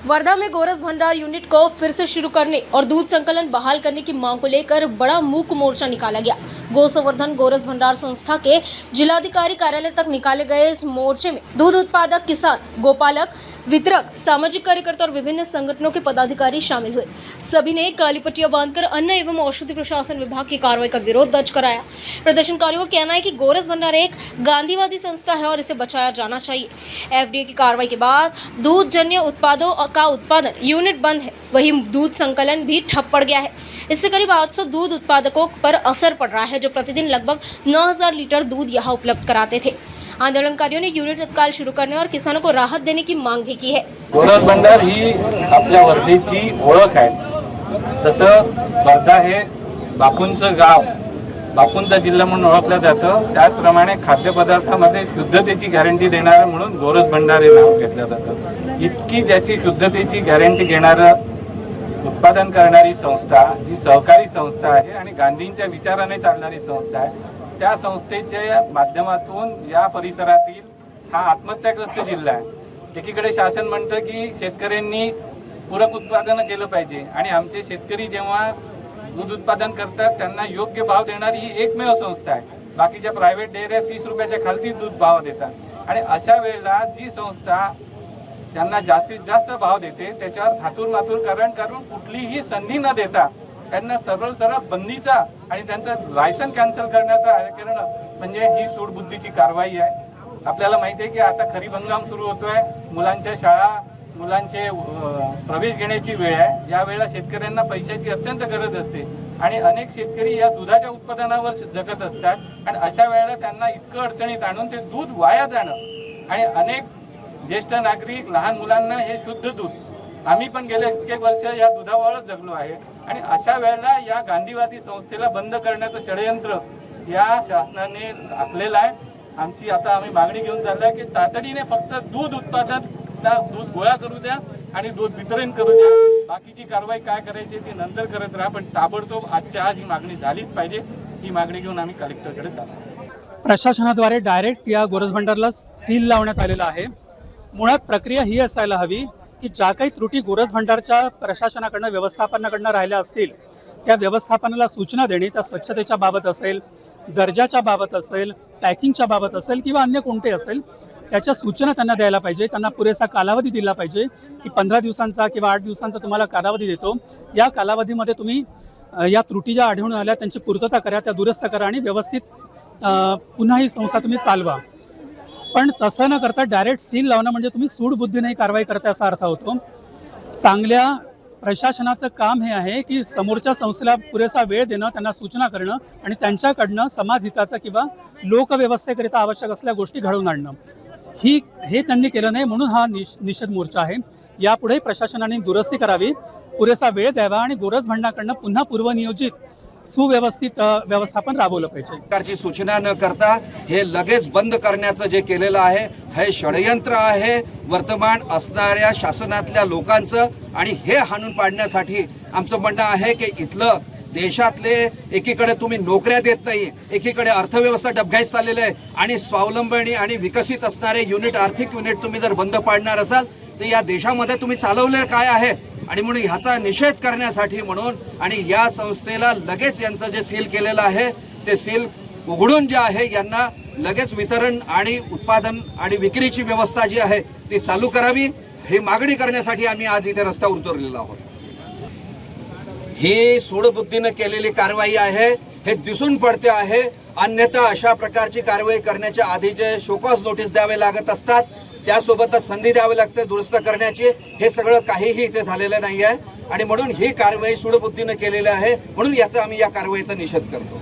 वर्धा में गोरस भंडार यूनिट को फिर से शुरू करने और दूध संकलन बहाल करने की मांग को लेकर बड़ा मूक मोर्चा निकाला गया। गौ संवर्धन गोरस भंडार संस्था के जिलाधिकारी कार्यालय तक निकाले गए इस मोर्चे में दूध उत्पादक, किसान, गोपालक, वितरक, सामाजिक कार्यकर्ता और विभिन्न संगठनों के पदाधिकारी शामिल हुए। सभी ने काली पट्टियां बांधकर अन्न एवं औषधि प्रशासन विभाग की कार्रवाई का विरोध दर्ज कराया। प्रदर्शनकारियों का कहना है कि गोरस भंडार एक गांधीवादी संस्था है और इसे बचाया जाना चाहिए। एफडीए की कार्रवाई के बाद दूध जन्य उत्पादों का उत्पादन यूनिट बंद है, वहीं दूध संकलन भी ठप पड़ गया है। इससे करीब 800 दूध उत्पादकों पर असर पड़ रहा है, जो प्रतिदिन लगभग 9000 लीटर दूध यहां उपलब्ध कराते थे। आंदोलनकारियों ने यूनिट तत्काल शुरू करने और किसानों को राहत देने की मांग भी की है। गोरस भंडार ही आपल्या वर्धेची ओळख आहे। जसं वर्धा हे बापूंचं गाव, बापूंचा जिल्हा म्हणून ओळखलं जातं, त्याचप्रमाणे खाद्यपदार्थामध्ये शुद्धतेची गॅरंटी देणारं म्हणून गोरस भंडार हे नाव घेतलं जातं। इतकी त्याची शुद्धतेची गॅरंटी घेणारं उत्पादन करणारी संस्था, जी सहकारी संस्था आहे आणि गांधींच्या विचाराने चालणारी संस्था आहे, त्या संस्थेच्या माध्यमातून या परिसरातील हा आत्महत्याग्रस्त जिल्हा आहे। एकीकडे शासन म्हणतं की शेतकऱ्यांनी पूरक उत्पादन केलं पाहिजे आणि आमचे शेतकरी जेव्हा दूध उत्पादन करतात त्यांना योग्य भाव देणारी ही एकमेव संस्था आहे। बाकीच्या प्रायव्हेट डेअऱ्या 30 रुपयाच्या खालती दूध भाव देतात आणि अशा वेळेला जी संस्था त्यांना जास्तीत जास्त भाव देते त्याच्यावर धातूर मातूर करून कुठलीही संधी न देता त्यांना सरळ बंदीचा आणि त्यांचं लायसन कॅन्सल करण्याचा करणं म्हणजे ही सूडबुद्धीची कारवाई आहे। आपल्याला माहिती आहे की आता खरीप हंगाम सुरू होतोय, मुलांच्या शाळा, मुलांचे प्रवेश घेण्याची वेळ आहे। या वेळेला शेतकऱ्यांना पैशाची अत्यंत गरज असते आणि अनेक शेतकरी या दुधाच्या उत्पादनावर जगत असतात आणि अशा वेळेला त्यांना इतकं अडचणीत आणून ते दूध वाया जाणं आणि अनेक ज्येष्ठ नागरिक, लहान मुलांना हे शुद्ध दूध आम्ही पण गेले कित्येक वर्ष या दुधावरच जगलो आहे आणि अशा वेळेला या गांधीवादी संस्थेला बंद करण्याचं षडयंत्र या शासनाने आखलेलं आहे। आम्ही मागणी घेऊन चाललोय की तातडीने फक्त दूध उत्पादन, दूध गोळा करू द्या आणि दूध वितरण करू द्या। बाकीची कारवाई काय करायची ती नंतर करत राहा, पण ताबडतोब आजच्या आज ही मागणी झालीच पाहिजे। ही मागणी घेऊन आम्ही कलेक्टरकडे चाललो। प्रशासनाद्वारे डायरेक्ट या गोरस भंडारला सील लावण्यात आलेला आहे। मुळात प्रक्रिया ही असायला हवी की ज्या काही त्रुटी गोरस भंडारच्या प्रशासनाकडनं, व्यवस्थापनाकडनं राहिल्या असतील त्या व्यवस्थापनाला सूचना देणे, त्या स्वच्छतेच्या बाबत असेल, दर्जाच्या बाबत असेल, पॅकिंगच्या बाबत असेल किंवा अन्य कोणते असेल, त्याच्या सूचना त्यांना द्यायला पाहिजे। त्यांना पुरेसा कालावधी दिला पाहिजे की 15 दिवसांचा किंवा 8 दिवसांचा तुम्हाला कालावधी देतो, या कालावधीमध्ये तुम्ही या त्रुटी ज्या आढळून आल्या त्यांची पूर्तता करा, त्या दुरुस्त करा आणि व्यवस्थित पुन्हा ही संस्था तुम्ही चालवा। पण तसं न करता डायरेक्ट सील लावणं म्हणजे तुम्ही सूडबुद्धीने कारवाई करता असा अर्थ होतो। चांगल्या प्रशासनाचं काम हे आहे की समोरच्या संस्थेला पुरेसा वेळ देणं, त्यांना सूचना करणं आणि त्यांच्याकडनं समाजहिताचं किंवा लोकव्यवस्थेकरिता आवश्यक असलेल्या गोष्टी घडवून आणणं। हे त्यांनी केलं नाही, म्हणून हा निषेध मोर्चा आहे। यापुढे प्रशासनाने दुरुस्ती करावी, पुरेसा वेळ द्यावा आणि गोरस भंडारकडनं पुन्हा पूर्वनियोजित सुव्यवस्थित व्यवस्थापन राबवलं पाहिजे। सरकारची सूचना न करता हे लगेच बंद करण्याचं जे केलेलं आहे हे षडयंत्र आहे वर्तमान असणाऱ्या शासनातल्या लोकांचं आणि हे हाणून पाडण्यासाठी आमचं म्हणणं आहे की इथलं देशातले एकीकडे तुम्ही नोकऱ्या देत नाही, एकीकडे अर्थव्यवस्था डबघाईस चाललेलं आहे आणि स्वावलंबनी आणि विकसित असणारे युनिट, आर्थिक युनिट तुम्ही जर बंद पाडणार असाल तर या देशामध्ये तुम्ही चालवलेलं काय आहे आणि म्हणून ह्याचा निषेध करण्यासाठी म्हणून आणि या संस्थेला लगेच यांचं जे सील केलेलं आहे ते सील उघडून जे आहे यांना लगेच वितरण आणि उत्पादन आणि विक्रीची व्यवस्था जी आहे ती चालू करावी, ही मागणी करण्यासाठी आम्ही आज इथे रस्त्यावर उतरलेलो आहोत। ही सूडबुद्धीने केलेली कारवाई आहे हे दिसून पडते आहे, अन्यथा अशा प्रकारची कारवाई करण्याच्या आधी जे शोकॉज नोटीस द्यावे लागत असतात, त्यासोबतच संधी द्यावी लागते दुरुस्त करण्याची, हे सगळं काहीही इथे झालेलं नाही आहे आणि म्हणून ही कारवाई सूडबुद्धीने केलेली आहे, म्हणून याचा आम्ही या कारवाईचा निषेध करतो।